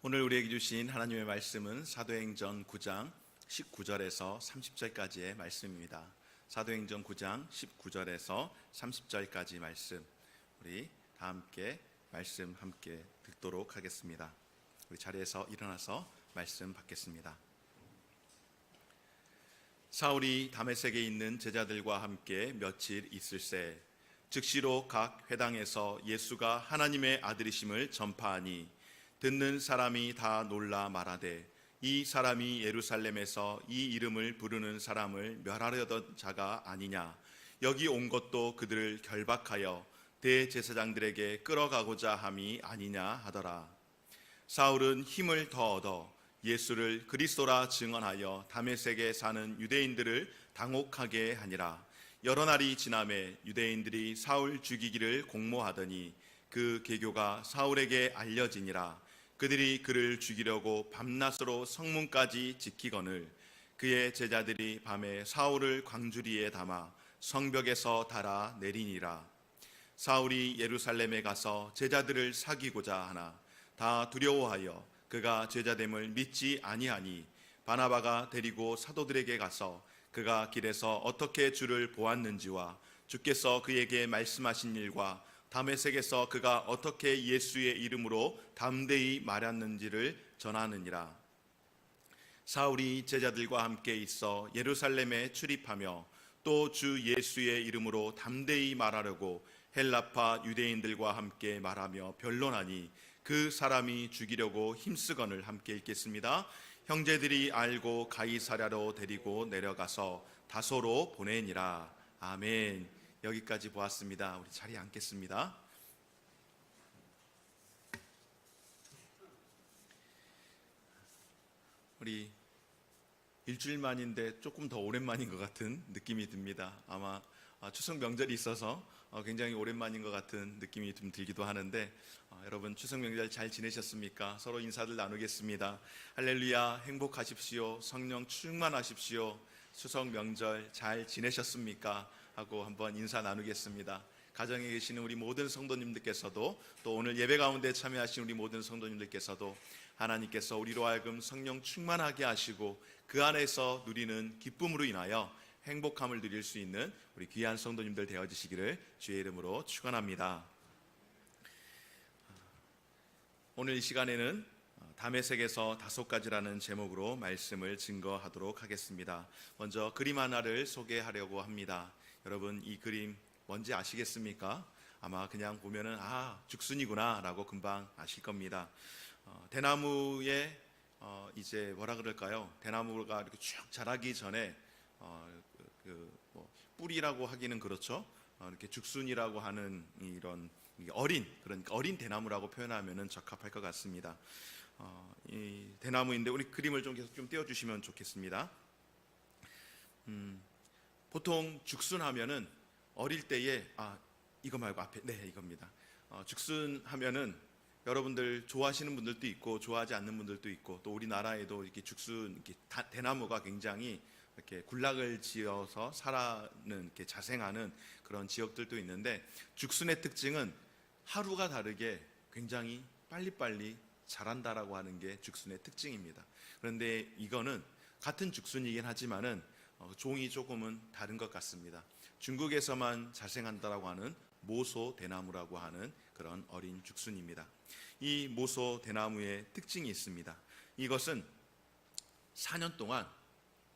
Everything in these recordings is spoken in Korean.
오늘 우리에게 주신 하나님의 말씀은 사도행전 9장 19절에서 30절까지의 말씀입니다. 사도행전 9장 19절에서 30절까지 말씀, 우리 다 함께 말씀 함께 듣도록 하겠습니다. 우리 자리에서 일어나서 말씀 받겠습니다. 사울이 다메섹에 있는 제자들과 함께 며칠 있을새 즉시로 각 회당에서 예수가 하나님의 아들이심을 전파하니 듣는 사람이 다 놀라 말하되 이 사람이 예루살렘에서 이 이름을 부르는 사람을 멸하려던 자가 아니냐. 여기 온 것도 그들을 결박하여 대제사장들에게 끌어가고자 함이 아니냐 하더라. 사울은 힘을 더 얻어 예수를 그리스도라 증언하여 다메섹에 사는 유대인들을 당혹하게 하니라. 여러 날이 지나매 유대인들이 사울 죽이기를 공모하더니 그 계교가 사울에게 알려지니라. 그들이 그를 죽이려고 밤낮으로 성문까지 지키거늘 그의 제자들이 밤에 사울을 광주리에 담아 성벽에서 달아 내리니라. 사울이 예루살렘에 가서 제자들을 사귀고자 하나 다 두려워하여 그가 제자됨을 믿지 아니하니 바나바가 데리고 사도들에게 가서 그가 길에서 어떻게 주를 보았는지와 주께서 그에게 말씀하신 일과 다메섹에서 그가 어떻게 예수의 이름으로 담대히 말했는지를 전하느니라. 사울이 제자들과 함께 있어 예루살렘에 출입하며 또 주 예수의 이름으로 담대히 말하려고 헬라파 유대인들과 함께 말하며 변론하니 그 사람이 죽이려고 힘쓰거늘. 함께 읽겠습니다. 형제들이 알고 가이사랴로 데리고 내려가서 다소로 보내니라. 아멘. 여기까지 보았습니다. 우리 자리에 앉겠습니다. 우리 일주일 만인데 조금 더 오랜만인 것 같은 느낌이 듭니다. 아마 추석 명절이 있어서 굉장히 오랜만인 것 같은 느낌이 좀 들기도 하는데 여러분 추석 명절 잘 지내셨습니까? 서로 인사들 나누겠습니다. 할렐루야, 행복하십시오. 성령 충만하십시오. 추석 명절 잘 지내셨습니까? 하고 한번 인사 나누겠습니다. 가정에 계시는 우리 모든 성도님들께서도 또 오늘 예배 가운데 참여하신 우리 모든 성도님들께서도 하나님께서 우리로 하여금 성령 충만하게 하시고 그 안에서 누리는 기쁨으로 인하여 행복함을 누릴 수 있는 우리 귀한 성도님들 되어주시기를 주의 이름으로 축원합니다. 오늘 이 시간에는 다메섹에서 5가지라는 제목으로 말씀을 증거하도록 하겠습니다. 먼저 그림 하나를 소개하려고 합니다. 여러분 이 그림 뭔지 아시겠습니까? 아마 그냥 보면은 죽순이구나 라고 금방 아실 겁니다. 대나무에 이제 뭐라 그럴까요? 대나무가 이렇게 쭉 자라기 전에 뿌리라고 하기는 그렇죠. 이렇게 죽순이라고 하는 이런 그러니까 어린 대나무라고 표현하면은 적합할 것 같습니다. 이 대나무인데 우리 그림을 좀 계속 좀 띄워주시면 좋겠습니다. 보통 죽순하면은 어릴 때에 이거 말고 앞에 이겁니다. 죽순하면은 여러분들 좋아하시는 분들도 있고 좋아하지 않는 분들도 있고 또 우리나라에도 이렇게 죽순 이렇게 대나무가 굉장히 이렇게 군락을 지어서 이렇게 자생하는 그런 지역들도 있는데 죽순의 특징은 하루가 다르게 굉장히 빨리빨리 자란다라고 하는 게 죽순의 특징입니다. 그런데 이거는 같은 죽순이긴 하지만은 종이 조금은 다른 것 같습니다. 중국에서만 자생한다라고 하는 모소 대나무라고 하는 그런 어린 죽순입니다. 이 모소 대나무의 특징이 있습니다. 이것은 4년 동안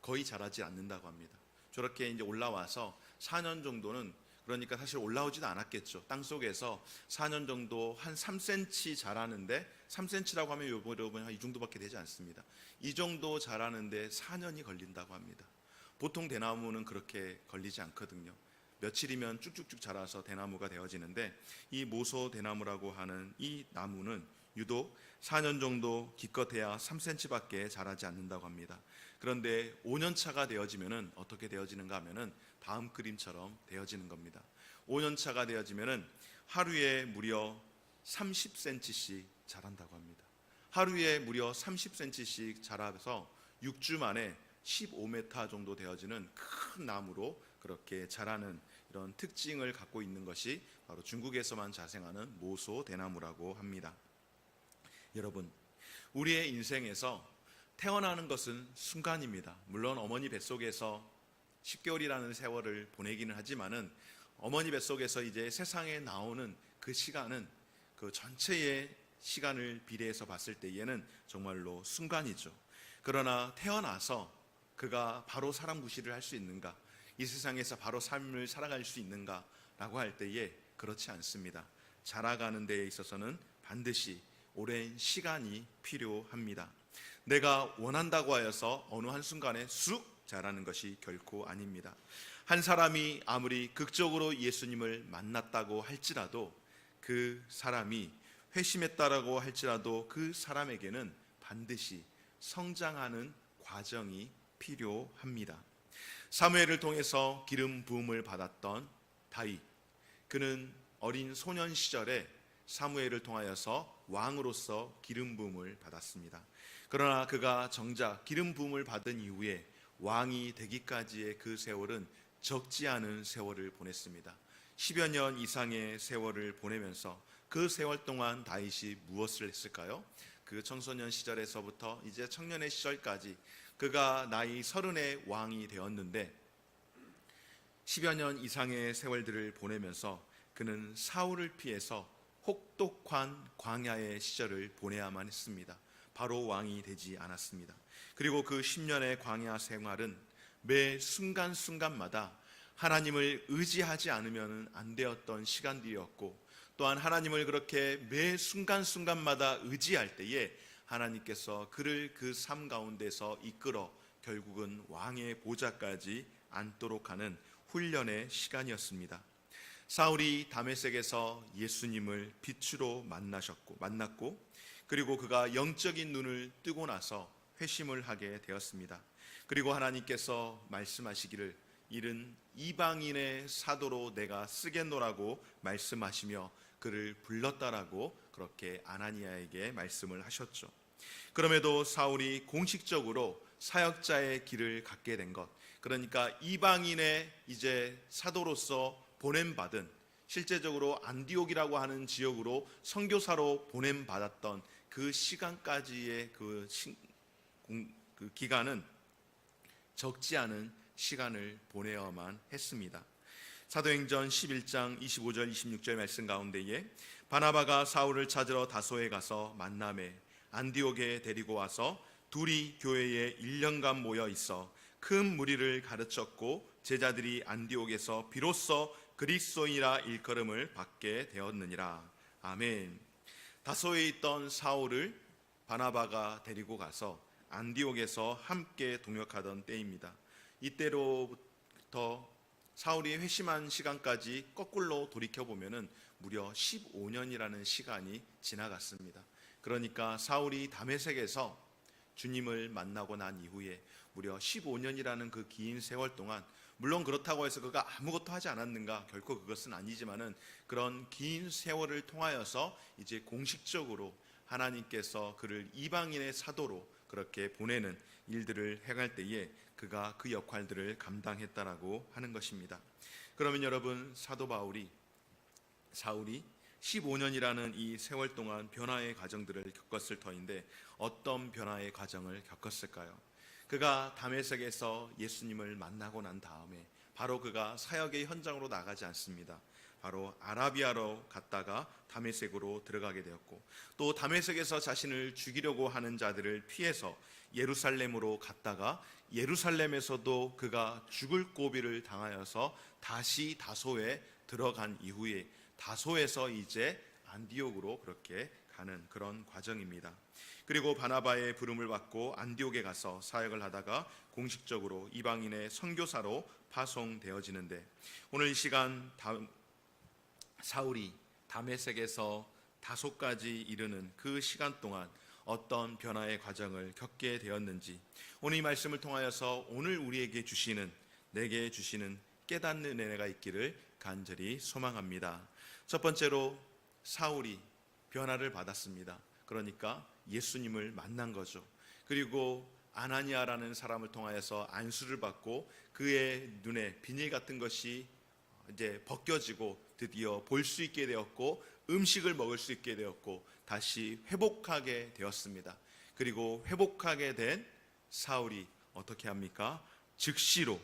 거의 자라지 않는다고 합니다. 저렇게 이제 올라와서 4년 정도는 그러니까 사실 올라오지도 않았겠죠. 땅 속에서 4년 정도 한 3cm 자라는데 3cm라고 하면 여러분 한 이 정도밖에 되지 않습니다. 이 정도 자라는데 4년이 걸린다고 합니다. 보통 대나무는 그렇게 걸리지 않거든요. 며칠이면 쭉쭉쭉 자라서 대나무가 되어지는데 이 모소 대나무라고 하는 이 나무는 유독 4년 정도 기껏해야 3cm밖에 자라지 않는다고 합니다. 그런데 5년 차가 되어지면은 어떻게 되어지는가 하면은 다음 그림처럼 되어지는 겁니다. 5년 차가 되어지면은 하루에 무려 30cm씩 자란다고 합니다. 하루에 무려 30cm씩 자라서 6주 만에 15m 정도 되어지는 큰 나무로 그렇게 자라는 이런 특징을 갖고 있는 것이 바로 중국에서만 자생하는 모소 대나무라고 합니다. 여러분, 우리의 인생에서 태어나는 것은 순간입니다. 물론 어머니 뱃속에서 10개월이라는 세월을 보내기는 하지만은 어머니 뱃속에서 이제 세상에 나오는 그 시간은 그 전체의 시간을 비례해서 봤을 때에는 정말로 순간이죠. 그러나 태어나서 그가 바로 사람 구실을 할 수 있는가, 이 세상에서 바로 삶을 살아갈 수 있는가 라고 할 때에 그렇지 않습니다. 자라가는 데에 있어서는 반드시 오랜 시간이 필요합니다. 내가 원한다고 하여서 어느 한순간에 쑥 자라는 것이 결코 아닙니다. 한 사람이 아무리 극적으로 예수님을 만났다고 할지라도, 그 사람이 회심했다라고 할지라도 그 사람에게는 반드시 성장하는 과정이 필요합니다. 사무엘을 통해서 기름 부음을 받았던 다윗, 그는 어린 소년 시절에 사무엘을 통하여서 왕으로서 기름 부음을 받았습니다. 그러나 그가 정작 기름 부음을 받은 이후에 왕이 되기까지의 그 세월은 적지 않은 세월을 보냈습니다. 10여 년 이상의 세월을 보내면서 그 세월 동안 다윗이 무엇을 했을까요? 그 청소년 시절에서부터 이제 청년의 시절까지 그가 나이 30의 왕이 되었는데 10여 년 이상의 세월들을 보내면서 그는 사울을 피해서 혹독한 광야의 시절을 보내야만 했습니다. 바로 왕이 되지 않았습니다. 그리고 그 10년의 광야 생활은 매 순간순간마다 하나님을 의지하지 않으면 안 되었던 시간들이었고, 또한 하나님을 그렇게 매 순간순간마다 의지할 때에 하나님께서 그를 그 삶 가운데서 이끌어 결국은 왕의 보좌까지 앉도록 하는 훈련의 시간이었습니다. 사울이 다메섹에서 예수님을 빛으로 만났고 그리고 그가 영적인 눈을 뜨고 나서 회심을 하게 되었습니다. 그리고 하나님께서 말씀하시기를 이른 이방인의 사도로 내가 쓰겠노라고 말씀하시며 그를 불렀다라고 그렇게 아나니아에게 말씀을 하셨죠. 그럼에도 사울이 공식적으로 사역자의 길을 갖게 된 것, 그러니까 이방인의 이제 사도로서 보냄받은, 실제적으로 안디옥이라고 하는 지역으로 선교사로 보냄받았던 그 시간까지의 그 기간은 적지 않은 시간을 보내야만 했습니다. 사도행전 11장 25절 26절 말씀 가운데에 바나바가 사울을 찾으러 다소에 가서 만남에 안디옥에 데리고 와서 둘이 교회에 1년간 모여 있어 큰 무리를 가르쳤고 제자들이 안디옥에서 비로소 그리스도인이라 일컬음을 받게 되었느니라. 아멘. 다소에 있던 사울을 바나바가 데리고 가서 안디옥에서 함께 동역하던 때입니다. 이때로부터 사울이 회심한 시간까지 거꾸로 돌이켜보면 무려 15년이라는 시간이 지나갔습니다. 그러니까 사울이 다메섹에서 주님을 만나고 난 이후에 무려 15년이라는 그 긴 세월 동안, 물론 그렇다고 해서 그가 아무것도 하지 않았는가, 결코 그것은 아니지만은 그런 긴 세월을 통하여서 이제 공식적으로 하나님께서 그를 이방인의 사도로 그렇게 보내는 일들을 행할 때에 그가 그 역할들을 감당했다라고 하는 것입니다. 그러면 여러분, 사도 사울이 15년이라는 이 세월 동안 변화의 과정들을 겪었을 터인데 어떤 변화의 과정을 겪었을까요? 그가 다메섹에서 예수님을 만나고 난 다음에 바로 그가 사역의 현장으로 나가지 않습니다. 바로 아라비아로 갔다가 다메섹으로 들어가게 되었고, 또 다메섹에서 자신을 죽이려고 하는 자들을 피해서 예루살렘으로 갔다가 예루살렘에서도 그가 죽을 고비를 당하여서 다시 다소에 들어간 이후에 다소에서 이제 안디옥으로 그렇게 가는 그런 과정입니다. 그리고 바나바의 부름을 받고 안디옥에 가서 사역을 하다가 공식적으로 이방인의 선교사로 파송되어지는데, 오늘 이 시간 사울이 다메섹에서 다소까지 이르는 그 시간 동안 어떤 변화의 과정을 겪게 되었는지, 오늘 이 말씀을 통하여서 오늘 우리에게 주시는, 내게 주시는 깨닫는 은혜가 있기를 간절히 소망합니다. 첫 번째로 사울이 변화를 받았습니다. 그러니까 예수님을 만난 거죠. 그리고 아나니아라는 사람을 통하여서 안수를 받고 그의 눈에 비닐 같은 것이 이제 벗겨지고 드디어 볼 수 있게 되었고 음식을 먹을 수 있게 되었고 다시 회복하게 되었습니다. 그리고 회복하게 된 사울이 어떻게 합니까? 즉시로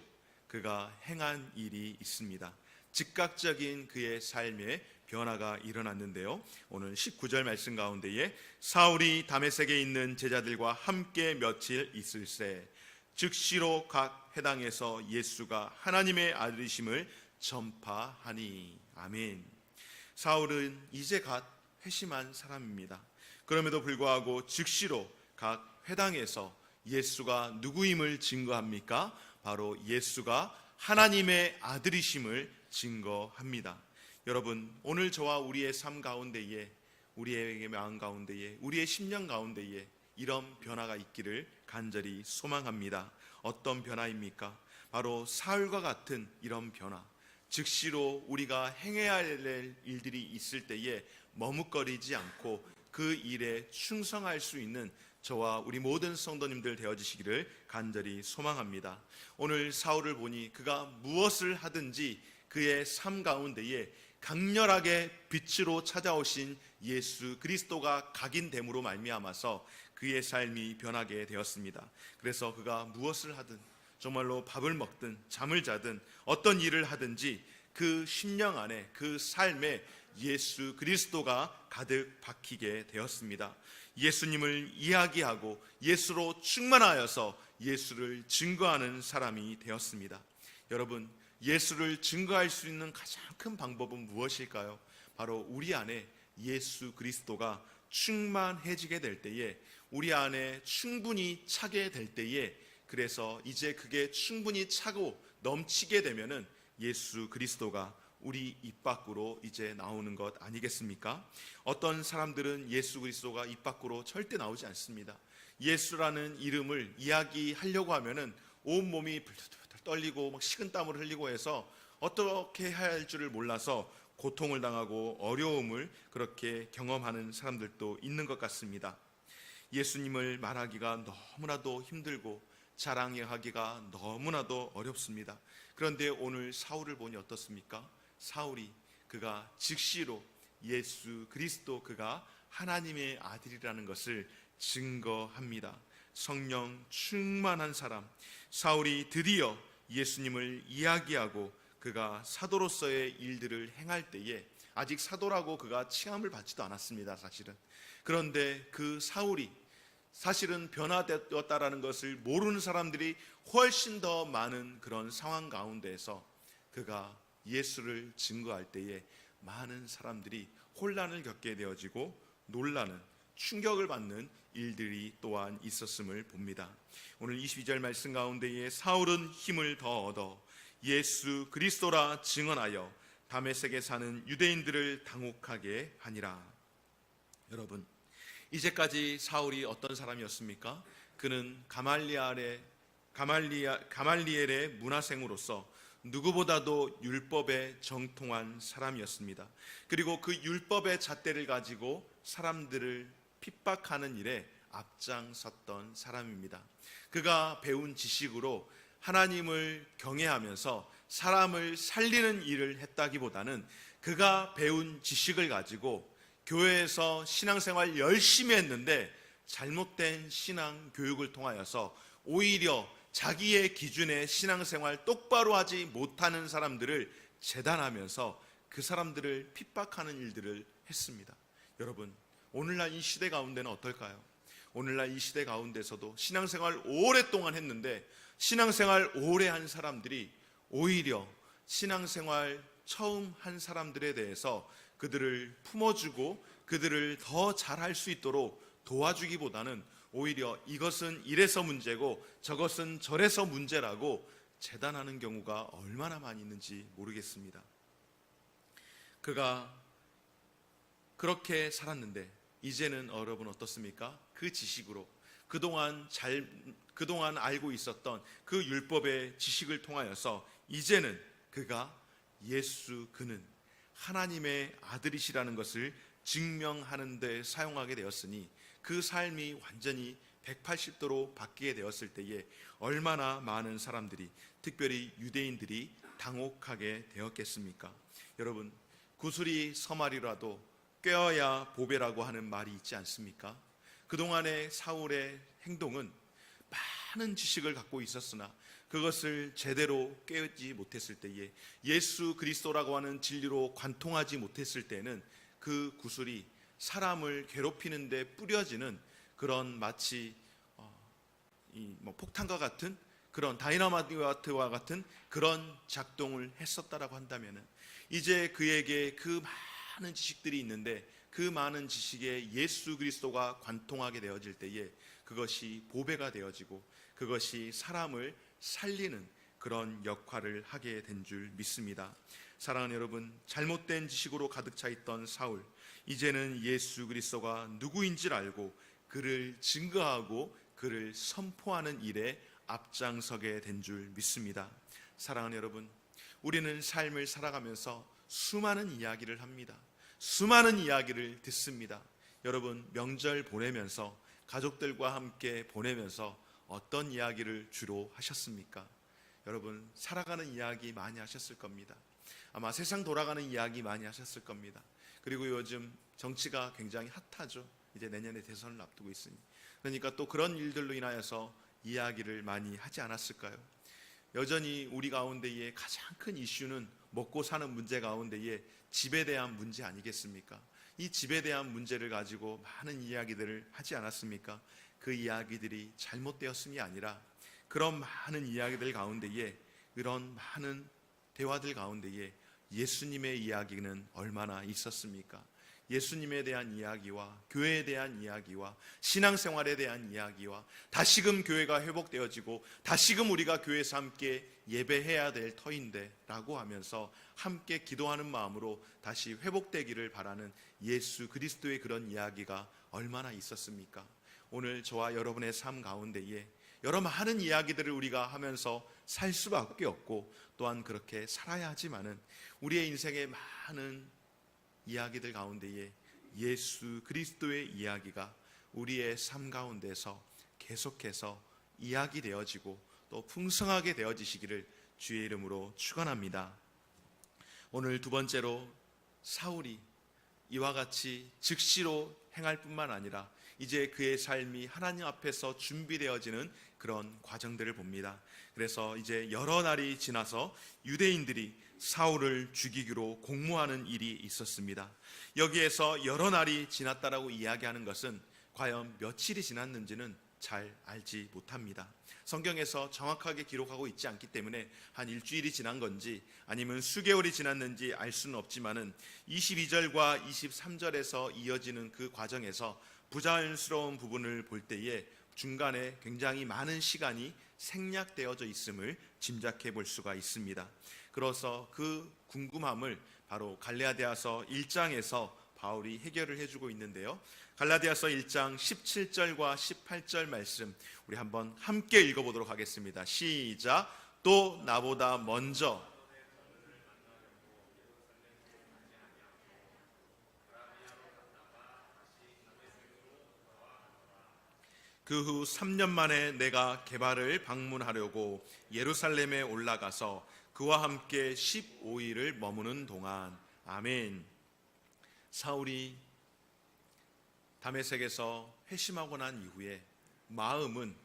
그가 행한 일이 있습니다. 즉각적인 그의 삶에 변화가 일어났는데요. 오늘 19절 말씀 가운데에 사울이 다메섹에 있는 제자들과 함께 며칠 있을새 즉시로 각 회당에서 예수가 하나님의 아들이심을 전파하니. 아멘. 사울은 이제 갓 회심한 사람입니다. 그럼에도 불구하고 즉시로 각 회당에서 예수가 누구임을 증거합니까? 바로 예수가 하나님의 아들이심을 증거합니다. 여러분, 오늘 저와 우리의 삶 가운데에, 우리의 마음 가운데에, 우리의 심령 가운데에 이런 변화가 있기를 간절히 소망합니다. 어떤 변화입니까? 바로 사울과 같은 이런 변화. 즉시로 우리가 행해야 할 일들이 있을 때에 머뭇거리지 않고 그 일에 충성할 수 있는 저와 우리 모든 성도님들 되어주시기를 간절히 소망합니다. 오늘 사울을 보니 그가 무엇을 하든지 그의 삶 가운데에 강렬하게 빛으로 찾아오신 예수 그리스도가 각인됨으로 말미암아서 그의 삶이 변하게 되었습니다. 그래서 그가 무엇을 하든, 정말로 밥을 먹든 잠을 자든 어떤 일을 하든지 그 심령 안에, 그 삶에 예수 그리스도가 가득 박히게 되었습니다. 예수님을 이야기하고 예수로 충만하여서 예수를 증거하는 사람이 되었습니다. 여러분, 예수를 증거할 수 있는 가장 큰 방법은 무엇일까요? 바로 우리 안에 예수 그리스도가 충만해지게 될 때에, 우리 안에 충분히 차게 될 때에, 그래서 이제 그게 충분히 차고 넘치게 되면은 예수 그리스도가 우리 입 밖으로 이제 나오는 것 아니겠습니까? 어떤 사람들은 예수 그리스도가 입 밖으로 절대 나오지 않습니다. 예수라는 이름을 이야기하려고 하면은 온몸이 불들불들 떨리고 막 식은땀을 흘리고 해서 어떻게 해야 할 줄을 몰라서 고통을 당하고 어려움을 그렇게 경험하는 사람들도 있는 것 같습니다. 예수님을 말하기가 너무나도 힘들고 자랑하기가 너무나도 어렵습니다. 그런데 오늘 사울을 보니 어떻습니까? 사울이 그가 즉시로 예수 그리스도 그가 하나님의 아들이라는 것을 증거합니다. 성령 충만한 사람 사울이 드디어 예수님을 이야기하고 그가 사도로서의 일들을 행할 때에, 아직 사도라고 그가 칭함을 받지도 않았습니다, 사실은. 그런데 그 사울이 사실은 변화되었다라는 것을 모르는 사람들이 훨씬 더 많은 그런 상황 가운데에서 그가 예수를 증거할 때에 많은 사람들이 혼란을 겪게 되어지고 놀라는, 충격을 받는 일들이 또한 있었음을 봅니다. 오늘 22절 말씀 가운데에 사울은 힘을 더 얻어 예수 그리스도라 증언하여 다메섹에 사는 유대인들을 당혹하게 하니라. 여러분, 이제까지 사울이 어떤 사람이었습니까? 그는 가말리엘의 문화생으로서 누구보다도 율법에 정통한 사람이었습니다. 그리고 그 율법의 잣대를 가지고 사람들을 핍박하는 일에 앞장섰던 사람입니다. 그가 배운 지식으로 하나님을 경외하면서 사람을 살리는 일을 했다기보다는 그가 배운 지식을 가지고 교회에서 신앙생활 열심히 했는데 잘못된 신앙 교육을 통하여서 오히려 자기의 기준의 신앙생활 똑바로 하지 못하는 사람들을 재단하면서 그 사람들을 핍박하는 일들을 했습니다. 여러분, 오늘날 이 시대 가운데는 어떨까요? 오늘날 이 시대 가운데서도 신앙생활 오랫동안 했는데 신앙생활 오래 한 사람들이 오히려 신앙생활 처음 한 사람들에 대해서 그들을 품어주고 그들을 더 잘할 수 있도록 도와주기보다는 오히려 이것은 이래서 문제고 저것은 저래서 문제라고 재단하는 경우가 얼마나 많이 있는지 모르겠습니다. 그가 그렇게 살았는데 이제는 여러분 어떻습니까? 그 지식으로 그동안 알고 있었던 그 율법의 지식을 통하여서 이제는 그가 그는 하나님의 아들이시라는 것을 증명하는 데 사용하게 되었으니 그 삶이 완전히 180도로 바뀌게 되었을 때에 얼마나 많은 사람들이, 특별히 유대인들이 당혹하게 되었겠습니까? 여러분, 구슬이 서말이라도 꿰어야 보배라고 하는 말이 있지 않습니까? 그동안의 사울의 행동은 많은 지식을 갖고 있었으나 그것을 제대로 깨우지 못했을 때에, 예수 그리스도라고 하는 진리로 관통하지 못했을 때는 그 구슬이 사람을 괴롭히는 데 뿌려지는 그런 마치 폭탄과 같은, 그런 다이너마이트와 같은 그런 작동을 했었다라고 한다면, 이제 그에게 그 많은 지식들이 있는데 그 많은 지식에 예수 그리스도가 관통하게 되어질 때에 그것이 보배가 되어지고 그것이 사람을 살리는 그런 역할을 하게 된 줄 믿습니다. 사랑하는 여러분, 잘못된 지식으로 가득 차 있던 사울, 이제는 예수 그리스도가 누구인지를 알고 그를 증거하고 그를 선포하는 일에 앞장서게 된 줄 믿습니다. 사랑하는 여러분, 우리는 삶을 살아가면서 수많은 이야기를 합니다. 수많은 이야기를 듣습니다. 여러분, 명절 보내면서, 가족들과 함께 보내면서 어떤 이야기를 주로 하셨습니까? 여러분, 살아가는 이야기 많이 하셨을 겁니다. 아마 세상 돌아가는 이야기 많이 하셨을 겁니다. 그리고 요즘 정치가 굉장히 핫하죠. 이제 내년에 대선을 앞두고 있으니, 그러니까 또 그런 일들로 인하여서 이야기를 많이 하지 않았을까요? 여전히 우리 가운데의 가장 큰 이슈는 먹고 사는 문제 가운데에 집에 대한 문제 아니겠습니까? 이 집에 대한 문제를 가지고 많은 이야기들을 하지 않았습니까? 그 이야기들이 잘못되었음이 아니라 그런 많은 이야기들 가운데에, 이런 많은 대화들 가운데에 예수님의 이야기는 얼마나 있었습니까? 예수님에 대한 이야기와 교회에 대한 이야기와 신앙생활에 대한 이야기와 다시금 교회가 회복되어지고 다시금 우리가 교회에서 함께 예배해야 될 터인데 라고 하면서 함께 기도하는 마음으로 다시 회복되기를 바라는 예수 그리스도의 그런 이야기가 얼마나 있었습니까? 오늘 저와 여러분의 삶 가운데에 여러 많은 이야기들을 우리가 하면서 살 수밖에 없고, 또한 그렇게 살아야 하지만은 우리의 인생의 많은 이야기들 가운데에 예수 그리스도의 이야기가 우리의 삶 가운데서 계속해서 이야기되어지고 또 풍성하게 되어지시기를 주의 이름으로 축원합니다. 오늘 두 번째로, 사울이 이와 같이 즉시로 행할 뿐만 아니라 이제 그의 삶이 하나님 앞에서 준비되어지는 그런 과정들을 봅니다. 그래서 이제 여러 날이 지나서 유대인들이 사울을 죽이기로 공모하는 일이 있었습니다. 여기에서 여러 날이 지났다라고 이야기하는 것은 과연 며칠이 지났는지는 잘 알지 못합니다. 성경에서 정확하게 기록하고 있지 않기 때문에 한 일주일이 지난 건지 아니면 수개월이 지났는지 알 수는 없지만은 22절과 23절에서 이어지는 그 과정에서 부자연스러운 부분을 볼 때에 중간에 굉장히 많은 시간이 생략되어져 있음을 짐작해 볼 수가 있습니다. 그래서 그 궁금함을 바로 갈라디아서 1장에서 바울이 해결을 해주고 있는데요. 갈라디아서 1장 17절과 18절 말씀 우리 한번 함께 읽어보도록 하겠습니다. 시작. 또 나보다 먼저 그 후 3년 만에 내가 게바를 방문하려고 예루살렘에 올라가서 그와 함께 15일을 머무는 동안. 아멘. 사울이 다메섹에서 회심하고 난 이후에 마음은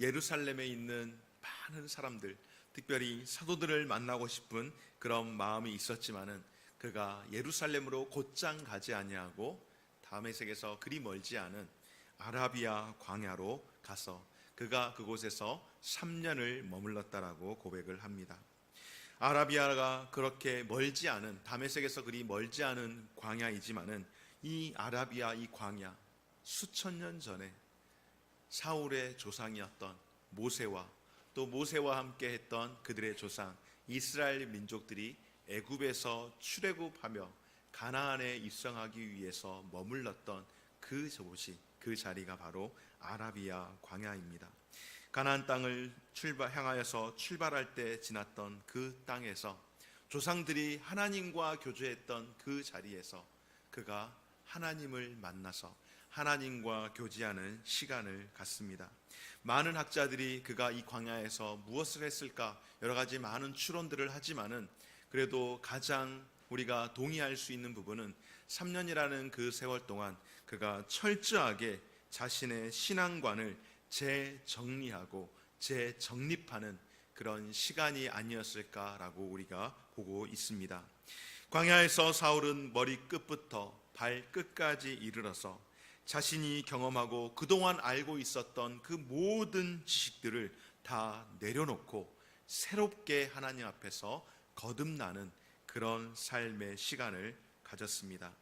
예루살렘에 있는 많은 사람들, 특별히 사도들을 만나고 싶은 그런 마음이 있었지만은 그가 예루살렘으로 곧장 가지 아니하고 다메섹에서 그리 멀지 않은 아라비아 광야로 가서 그가 그곳에서 3년을 머물렀다라고 고백을 합니다. 아라비아가 그렇게 멀지 않은, 다메섹에서 그리 멀지 않은 광야이지만은 이 아라비아, 이 광야, 수천 년 전에 사울의 조상이었던 모세와 또 모세와 함께 했던 그들의 조상 이스라엘 민족들이 애굽에서 출애굽하며 가나안에 입성하기 위해서 머물렀던 그 곳이, 그 자리가 바로 아라비아 광야입니다. 가나안 땅을 향하여서 출발할 때 지났던 그 땅에서 조상들이 하나님과 교제했던 그 자리에서 그가 하나님을 만나서 하나님과 교제하는 시간을 갖습니다. 많은 학자들이 그가 이 광야에서 무엇을 했을까 여러 가지 많은 추론들을 하지만은 그래도 가장 우리가 동의할 수 있는 부분은 3년이라는 그 세월 동안 그가 철저하게 자신의 신앙관을 재정리하고 재정립하는 그런 시간이 아니었을까라고 우리가 보고 있습니다. 광야에서 사울은 머리 끝부터 발끝까지 이르러서 자신이 경험하고 그동안 알고 있었던 그 모든 지식들을 다 내려놓고 새롭게 하나님 앞에서 거듭나는 그런 삶의 시간을 가졌습니다.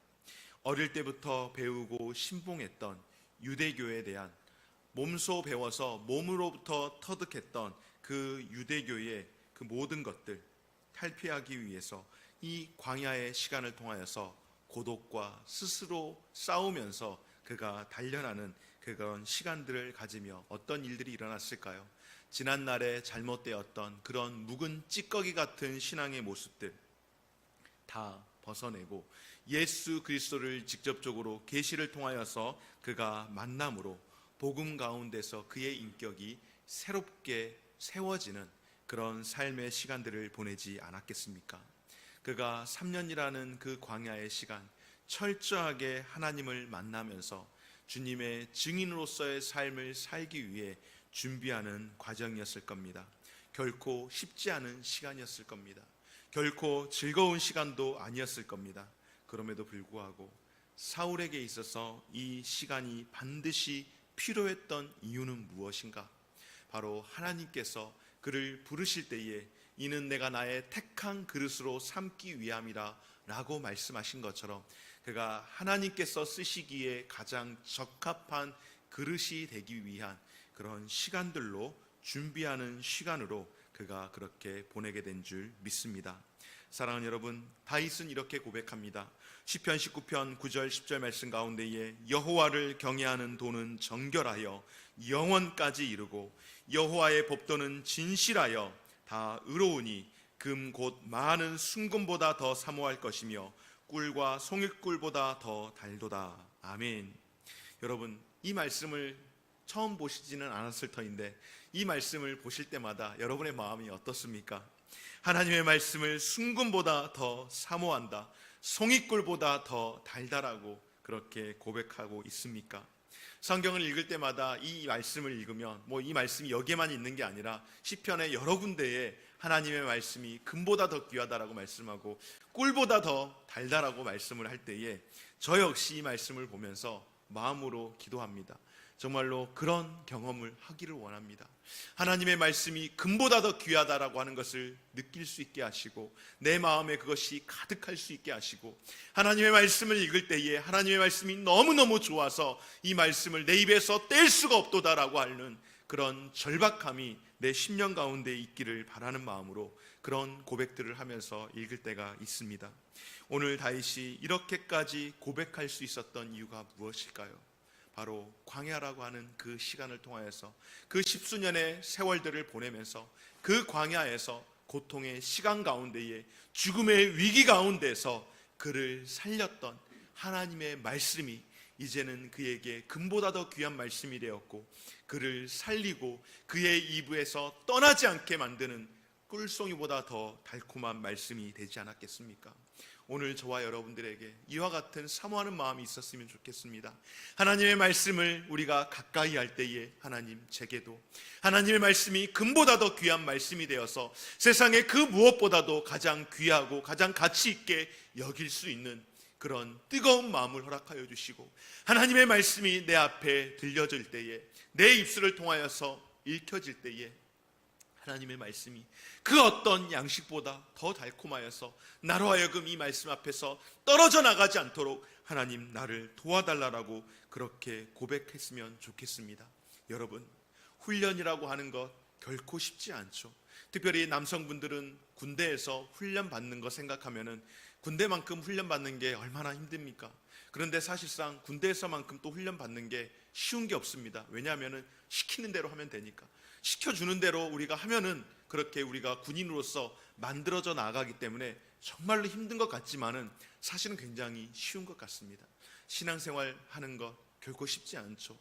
어릴 때부터 배우고 신봉했던 유대교에 대한 몸소 배워서 몸으로부터 터득했던 그 유대교의 그 모든 것들 탈피하기 위해서 이 광야의 시간을 통하여서 고독과 스스로 싸우면서 그가 단련하는 그런 시간들을 가지며 어떤 일들이 일어났을까요? 지난날에 잘못되었던 그런 묵은 찌꺼기 같은 신앙의 모습들 다 벗어내고 예수 그리스도를 직접적으로 계시를 통하여서 그가 만남으로 복음 가운데서 그의 인격이 새롭게 세워지는 그런 삶의 시간들을 보내지 않았겠습니까? 그가 3년이라는 그 광야의 시간 철저하게 하나님을 만나면서 주님의 증인으로서의 삶을 살기 위해 준비하는 과정이었을 겁니다. 결코 쉽지 않은 시간이었을 겁니다. 결코 즐거운 시간도 아니었을 겁니다. 그럼에도 불구하고 사울에게 있어서 이 시간이 반드시 필요했던 이유는 무엇인가? 바로 하나님께서 그를 부르실 때에 이는 내가 나의 택한 그릇으로 삼기 위함이라 라고 말씀하신 것처럼 그가 하나님께서 쓰시기에 가장 적합한 그릇이 되기 위한 그런 시간들로 준비하는 시간으로 그가 그렇게 보내게 된 줄 믿습니다. 사랑하는 여러분, 다윗은 이렇게 고백합니다. 시편 19편 9절 10절 말씀 가운데에 여호와를 경외하는 도는 정결하여 영원까지 이르고 여호와의 법도는 진실하여 다 의로우니 금 곧 많은 순금보다 더 사모할 것이며 꿀과 송이꿀보다 더 달도다. 아멘. 여러분, 이 말씀을 처음 보시지는 않았을 터인데 이 말씀을 보실 때마다 여러분의 마음이 어떻습니까? 하나님의 말씀을 순금보다 더 사모한다, 송이꿀보다 더 달다라고 그렇게 고백하고 있습니까? 성경을 읽을 때마다 이 말씀을 읽으면 이 말씀이 여기에만 있는 게 아니라 시편의 여러 군데에 하나님의 말씀이 금보다 더 귀하다라고 말씀하고 꿀보다 더 달다라고 말씀을 할 때에 저 역시 이 말씀을 보면서 마음으로 기도합니다. 정말로 그런 경험을 하기를 원합니다. 하나님의 말씀이 금보다 더 귀하다라고 하는 것을 느낄 수 있게 하시고 내 마음에 그것이 가득할 수 있게 하시고 하나님의 말씀을 읽을 때에 하나님의 말씀이 너무너무 좋아서 이 말씀을 내 입에서 뗄 수가 없도다라고 하는 그런 절박함이 내 심령 가운데 있기를 바라는 마음으로 그런 고백들을 하면서 읽을 때가 있습니다. 오늘 다윗이 이렇게까지 고백할 수 있었던 이유가 무엇일까요? 바로 광야라고 하는 그 시간을 통하여서 그 십수년의 세월들을 보내면서 그 광야에서 고통의 시간 가운데에 죽음의 위기 가운데서 그를 살렸던 하나님의 말씀이 이제는 그에게 금보다 더 귀한 말씀이 되었고 그를 살리고 그의 입에서 떠나지 않게 만드는 꿀송이보다 더 달콤한 말씀이 되지 않았겠습니까? 오늘 저와 여러분들에게 이와 같은 사모하는 마음이 있었으면 좋겠습니다. 하나님의 말씀을 우리가 가까이 할 때에 하나님 제게도 하나님의 말씀이 금보다 더 귀한 말씀이 되어서 세상의 그 무엇보다도 가장 귀하고 가장 가치 있게 여길 수 있는 그런 뜨거운 마음을 허락하여 주시고 하나님의 말씀이 내 앞에 들려질 때에 내 입술을 통하여서 읽혀질 때에 하나님의 말씀이 그 어떤 양식보다 더 달콤하여서 나로 하여금 이 말씀 앞에서 떨어져 나가지 않도록 하나님 나를 도와달라고 그렇게 고백했으면 좋겠습니다. 여러분, 훈련이라고 하는 것 결코 쉽지 않죠. 특별히 남성분들은 군대에서 훈련 받는 거 생각하면은 군대만큼 훈련 받는 게 얼마나 힘듭니까? 그런데 사실상 군대에서만큼 또 훈련 받는 게 쉬운 게 없습니다. 왜냐하면은 시키는 대로 하면 되니까. 시켜주는 대로 우리가 하면은 그렇게 우리가 군인으로서 만들어져 나가기 때문에 정말로 힘든 것 같지만은 사실은 굉장히 쉬운 것 같습니다. 신앙생활 하는 것 결코 쉽지 않죠.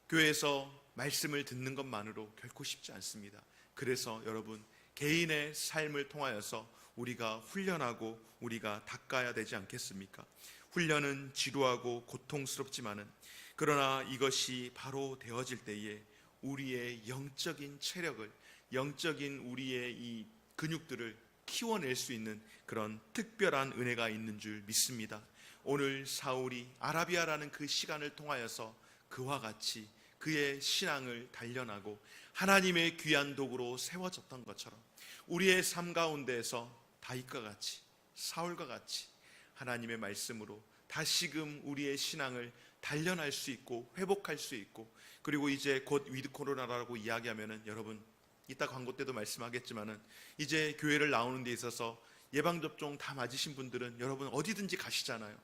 교회에서 말씀을 듣는 것만으로 결코 쉽지 않습니다. 그래서 여러분, 개인의 삶을 통하여서 우리가 훈련하고 우리가 닦아야 되지 않겠습니까? 훈련은 지루하고 고통스럽지만은 그러나 이것이 바로 되어질 때에 우리의 영적인 체력을, 영적인 우리의 이 근육들을 키워낼 수 있는 그런 특별한 은혜가 있는 줄 믿습니다. 오늘 사울이 아라비아라는 그 시간을 통하여서 그와 같이 그의 신앙을 단련하고 하나님의 귀한 도구로 세워졌던 것처럼 우리의 삶 가운데에서 다윗과 같이, 사울과 같이 하나님의 말씀으로 다시금 우리의 신앙을 단련할 수 있고 회복할 수 있고, 그리고 이제 곧 위드 코로나라고 이야기하면은, 여러분 이따 광고 때도 말씀하겠지만은 이제 교회를 나오는 데 있어서 예방접종 다 맞으신 분들은 여러분 어디든지 가시잖아요.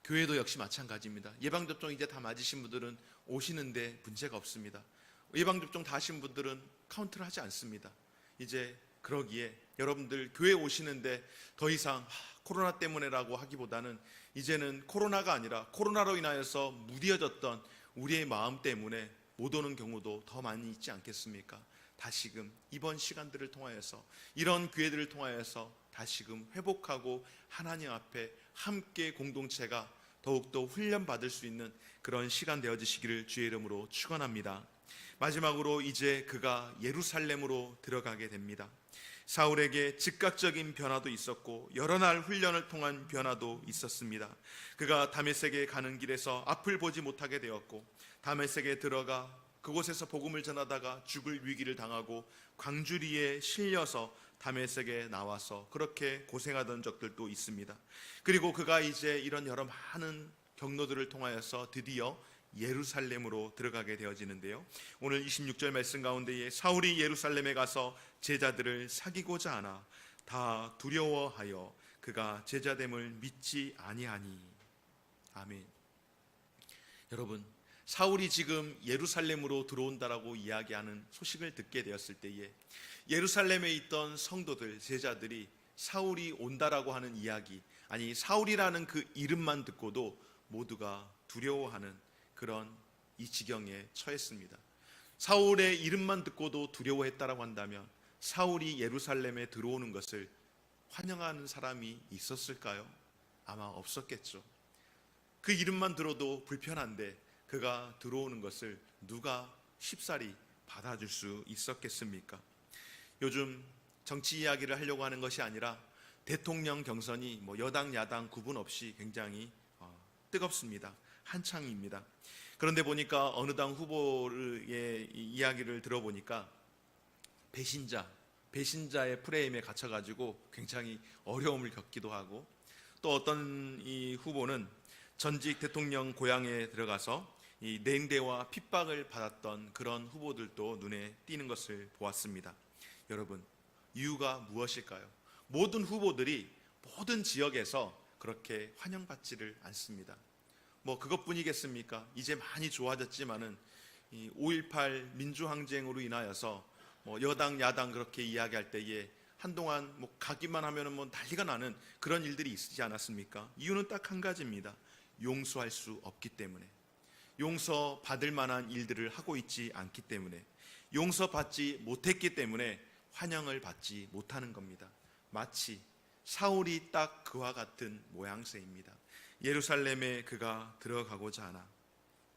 교회도 역시 마찬가지입니다. 예방접종 이제 다 맞으신 분들은 오시는데 문제가 없습니다. 예방접종 다 하신 분들은 카운트를 하지 않습니다. 이제 그러기에 여러분들 교회 오시는데 더 이상 코로나 때문에라고 하기보다는 이제는 코로나가 아니라 코로나로 인하여서 무뎌졌던 우리의 마음 때문에 못 오는 경우도 더 많이 있지 않겠습니까? 다시금 이번 시간들을 통하여서, 이런 기회들을 통하여서 다시금 회복하고 하나님 앞에 함께 공동체가 더욱더 훈련받을 수 있는 그런 시간 되어지시기를 주의 이름으로 축원합니다. 마지막으로 이제 그가 예루살렘으로 들어가게 됩니다. 사울에게 즉각적인 변화도 있었고 여러 날 훈련을 통한 변화도 있었습니다. 그가 다메섹에 가는 길에서 앞을 보지 못하게 되었고, 다메섹에 들어가 그곳에서 복음을 전하다가 죽을 위기를 당하고 광주리에 실려서 다메섹에 나와서 그렇게 고생하던 적들도 있습니다. 그리고 그가 이제 이런 여러 많은 경로들을 통하여서 드디어 예루살렘으로 들어가게 되어지는데요, 오늘 26절 말씀 가운데에 사울이 예루살렘에 가서 제자들을 사귀고자 하나 다 두려워하여 그가 제자됨을 믿지 아니하니. 아멘. 여러분, 사울이 지금 예루살렘으로 들어온다라고 이야기하는 소식을 듣게 되었을 때에 예루살렘에 있던 성도들, 제자들이 사울이 온다라고 하는 이야기, 아니 사울이라는 그 이름만 듣고도 모두가 두려워하는 그런 이 지경에 처했습니다. 사울의 이름만 듣고도 두려워했다라고 한다면 사울이 예루살렘에 들어오는 것을 환영하는 사람이 있었을까요? 아마 없었겠죠. 그 이름만 들어도 불편한데 그가 들어오는 것을 누가 쉽사리 받아줄 수 있었겠습니까? 요즘 정치 이야기를 하려고 하는 것이 아니라 대통령 경선이 여당 야당 구분 없이 굉장히 뜨겁습니다. 한창입니다. 그런데 보니까 어느 당 후보의 이야기를 들어보니까 배신자의 프레임에 갇혀가지고 굉장히 어려움을 겪기도 하고, 또 어떤 이 후보는 전직 대통령 고향에 들어가서 이 냉대와 핍박을 받았던 그런 후보들도 눈에 띄는 것을 보았습니다. 여러분, 이유가 무엇일까요? 모든 후보들이 모든 지역에서 그렇게 환영받지를 않습니다. 그것뿐이겠습니까? 이제 많이 좋아졌지만은 이 5.18 민주항쟁으로 인하여서 여당 야당 그렇게 이야기할 때에 한동안 가기만 하면은 난리가 나는 그런 일들이 있지 않았습니까? 이유는 딱 한 가지입니다. 용서할 수 없기 때문에, 용서받을 만한 일들을 하고 있지 않기 때문에, 용서받지 못했기 때문에 환영을 받지 못하는 겁니다. 마치 사울이 딱 그와 같은 모양새입니다. 예루살렘에 그가 들어가고자 하나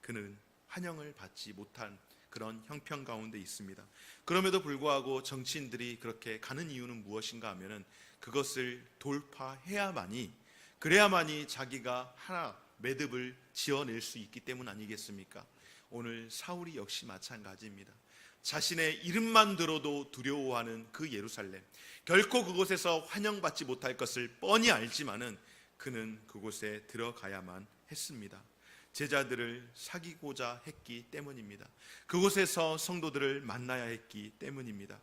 그는 환영을 받지 못한 그런 형편 가운데 있습니다. 그럼에도 불구하고 정치인들이 그렇게 가는 이유는 무엇인가 하면은 그것을 돌파해야만이, 그래야만이 자기가 하나 매듭을 지어낼 수 있기 때문 아니겠습니까? 오늘 사울이 역시 마찬가지입니다. 자신의 이름만 들어도 두려워하는 그 예루살렘, 결코 그곳에서 환영받지 못할 것을 뻔히 알지만은 그는 그곳에 들어가야만 했습니다. 제자들을 사귀고자 했기 때문입니다. 그곳에서 성도들을 만나야 했기 때문입니다.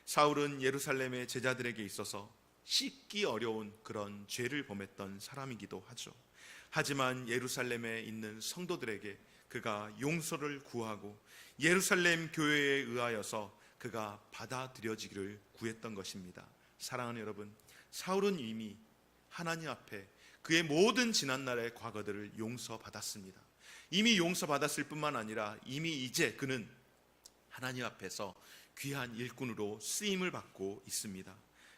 사울은 예루살렘의 제자들에게 있어서 씻기 어려운 그런 죄를 범했던 사람이기도 하죠. 하지만 예루살렘에 있는 성도들에게 그가 용서를 구하고 예루살렘 교회에 의하여서 그가 받아들여지기를 구했던 것입니다. 사랑하는 여러분, 사울은 이미 하나님 앞에 그의 모든 지난날의 과거들을 용서받았습니다. 이미 용서받았을 뿐만 아니라 이미 이제 그는 하나님 앞에서 귀한 일꾼으로 쓰임을 받고 있습니다.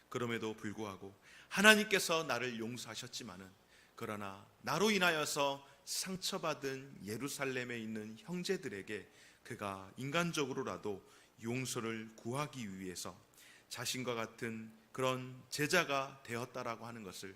그럼에도 불구하고 하나님께서 나를 용서하셨지만은, 그러나 나로 인하여서 상처받은 예루살렘에 있는 형제들에게 그가 인간적으로라도 용서를 구하기 위해서 자신과 같은 그런 제자가 되었다라고 하는 것을,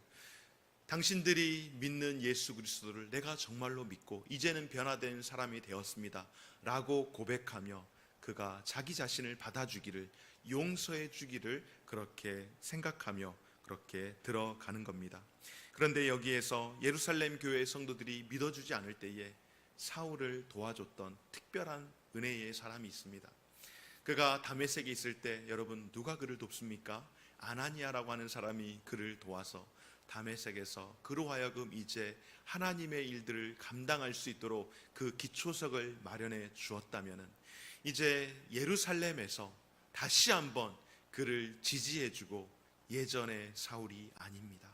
당신들이 믿는 예수 그리스도를 내가 정말로 믿고 이제는 변화된 사람이 되었습니다 라고 고백하며 그가 자기 자신을 받아주기를, 용서해 주기를 그렇게 생각하며 그렇게 들어가는 겁니다. 그런데 여기에서 예루살렘 교회의 성도들이 믿어주지 않을 때에 사울을 도와줬던 특별한 은혜의 사람이 있습니다. 그가 다메섹에 있을 때 여러분 누가 그를 돕습니까? 아나니아라고 하는 사람이 그를 도와서 다메섹에서 그로 하여금 이제 하나님의 일들을 감당할 수 있도록 그 기초석을 마련해 주었다면 이제 예루살렘에서 다시 한번 그를 지지해주고 예전의 사울이 아닙니다.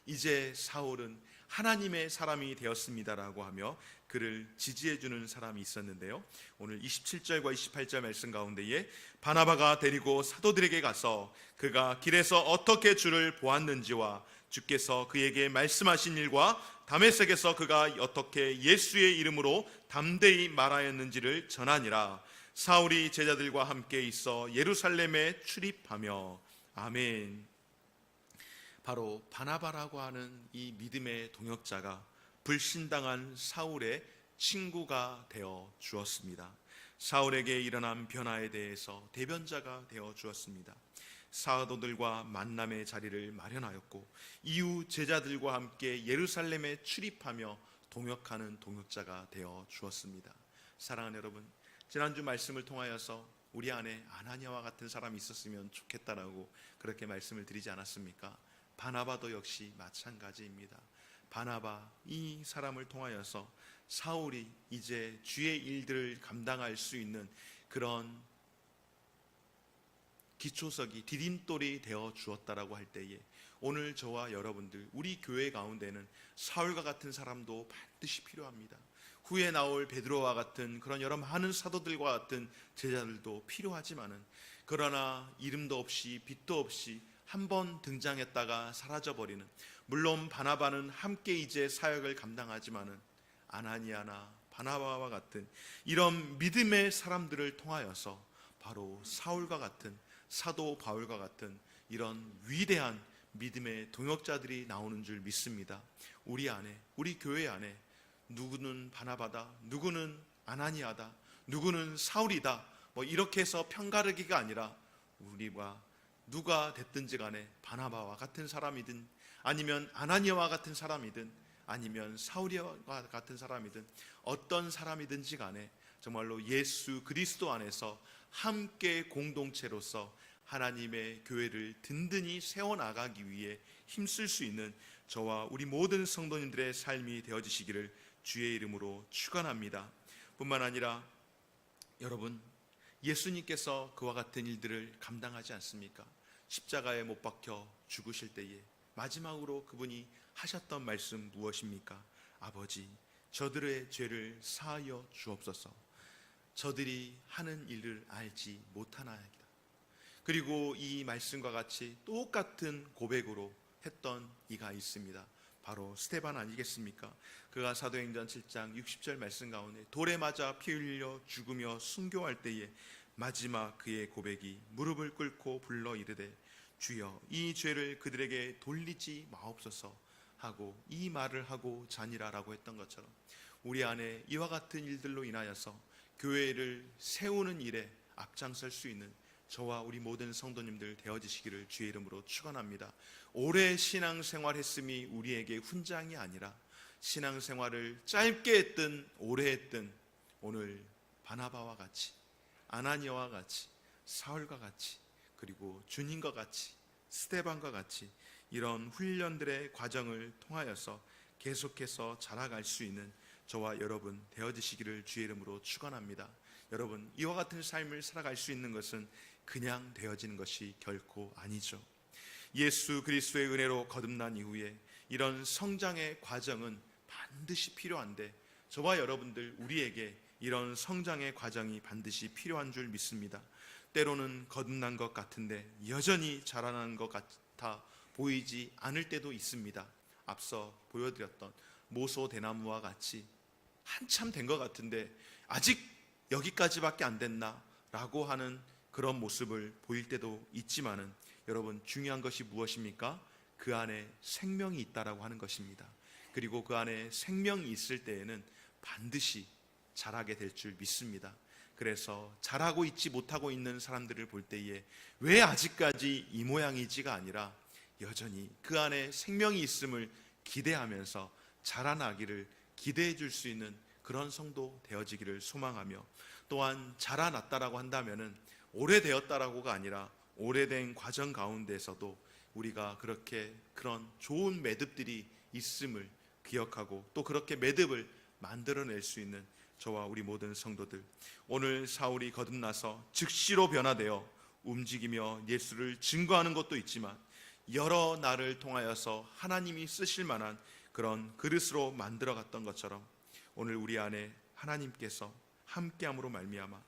이제 사울은 하나님의 사람이 되었습니다라고 하며 그를 지지해주는 사람이 있었는데요, 오늘 27절과 28절 말씀 가운데에 바나바가 데리고 사도들에게 가서 그가 길에서 어떻게 주를 보았는지와 주께서 그에게 말씀하신 일과 다메섹에서 그가 어떻게 예수의 이름으로 담대히 말하였는지를 전하니라. 사울이 제자들과 함께 있어 예루살렘에 출입하며. 아멘. 바로 바나바라고 하는 이 믿음의 동역자가 불신당한 사울의 친구가 되어 주었습니다. 사울에게 일어난 변화에 대해서 대변자가 되어 주었습니다. 사도들과 만남의 자리를 마련하였고 이후 제자들과 함께 예루살렘에 출입하며 동역하는 동역자가 되어 주었습니다. 사랑하는 여러분, 지난주 말씀을 통하여서 우리 안에 아나니아와 같은 사람이 있었으면 좋겠다라고 그렇게 말씀을 드리지 않았습니까? 바나바도 역시 마찬가지입니다. 바나바, 이 사람을 통하여서 사울이 이제 주의 일들을 감당할 수 있는 그런 기초석이, 디딤돌이 되어 주었다라고 할 때에 오늘 저와 여러분들, 우리 교회 가운데는 사울과 같은 사람도 반드시 필요합니다. 후에 나올 베드로와 같은 그런 여러 많은 사도들과 같은 제자들도 필요하지만은, 그러나 이름도 없이 빛도 없이 한번 등장했다가 사라져버리는, 물론 바나바는 함께 이제 사역을 감당하지만은 아나니아나 바나바와 같은 이런 믿음의 사람들을 통하여서 바로 사울과 같은, 사도 바울과 같은 이런 위대한 믿음의 동역자들이 나오는 줄 믿습니다. 우리 안에, 우리 교회 안에 누구는 바나바다, 누구는 아나니아다, 누구는 사울이다, 이렇게 해서 편가르기가 아니라 우리가 누가 됐든지 간에 바나바와 같은 사람이든 아니면 아나니아와 같은 사람이든 아니면 사울이와 같은 사람이든 어떤 사람이든지 간에 정말로 예수 그리스도 안에서 함께 공동체로서 하나님의 교회를 든든히 세워나가기 위해 힘쓸 수 있는 저와 우리 모든 성도님들의 삶이 되어지시기를 주의 이름으로 축원합니다. 뿐만 아니라 여러분, 예수님께서 그와 같은 일들을 감당하지 않습니까? 십자가에 못 박혀 죽으실 때에 마지막으로 그분이 하셨던 말씀 무엇입니까? 아버지, 저들의 죄를 사하여 주옵소서. 저들이 하는 일을 알지 못하나이다. 그리고 이 말씀과 같이 똑같은 고백으로 했던 이가 있습니다. 바로 스데반 아니겠습니까? 그가 사도행전 7장 60절 말씀 가운데 돌에 맞아 피 흘려 죽으며 순교할 때에 마지막 그의 고백이 무릎을 꿇고 불러 이르되 주여 이 죄를 그들에게 돌리지 마옵소서 하고 이 말을 하고 자니라라고 했던 것처럼 우리 안에 이와 같은 일들로 인하여서 교회를 세우는 일에 앞장설 수 있는 저와 우리 모든 성도님들 되어지시기를 주의 이름으로 축원합니다. 오래 신앙생활 했음이 우리에게 훈장이 아니라 신앙생활을 짧게 했든 오래 했든 오늘 바나바와 같이, 아나니아와 같이, 사울과 같이, 그리고 주님과 같이, 스데반과 같이 이런 훈련들의 과정을 통하여서 계속해서 자라갈 수 있는 저와 여러분 되어지시기를 주의 이름으로 축원합니다. 여러분, 이와 같은 삶을 살아갈 수 있는 것은 그냥 되어지는 것이 결코 아니죠. 예수 그리스도의 은혜로 거듭난 이후에 이런 성장의 과정은 반드시 필요한데 저와 여러분들 우리에게 이런 성장의 과정이 반드시 필요한 줄 믿습니다. 때로는 거듭난 것 같은데 여전히 자라나는 것 같아 보이지 않을 때도 있습니다. 앞서 보여드렸던 모소 대나무와 같이 한참 된 것 같은데 아직 여기까지밖에 안 됐나 라고 하는 그런 모습을 보일 때도 있지만은, 여러분, 중요한 것이 무엇입니까? 그 안에 생명이 있다라고 하는 것입니다. 그리고 그 안에 생명이 있을 때에는 반드시 자라게 될 줄 믿습니다. 그래서 자라고 있지 못하고 있는 사람들을 볼 때에 왜 아직까지 이 모양이지가 아니라 여전히 그 안에 생명이 있음을 기대하면서 자라나기를 기대해 줄 수 있는 그런 성도 되어지기를 소망하며, 또한 자라났다라고 한다면은 오래되었다라고가 아니라 오래된 과정 가운데서도 우리가 그렇게 그런 좋은 매듭들이 있음을 기억하고 또 그렇게 매듭을 만들어낼 수 있는 저와 우리 모든 성도들, 오늘 사울이 거듭나서 즉시로 변화되어 움직이며 예수를 증거하는 것도 있지만 여러 날을 통하여서 하나님이 쓰실 만한 그런 그릇으로 만들어갔던 것처럼 오늘 우리 안에 하나님께서 함께함으로 말미암아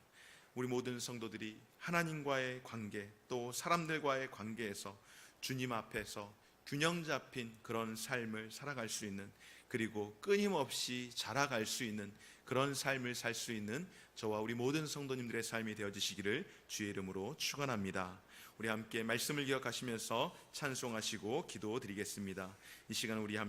우리 모든 성도들이 하나님과의 관계 또 사람들과의 관계에서 주님 앞에서 균형 잡힌 그런 삶을 살아갈 수 있는, 그리고 끊임없이 자라갈 수 있는 그런 삶을 살 수 있는 저와 우리 모든 성도님들의 삶이 되어지시기를 주의 이름으로 축원합니다. 우리 함께 말씀을 기억하시면서 찬송하시고 기도드리겠습니다. 이 시간 우리 함께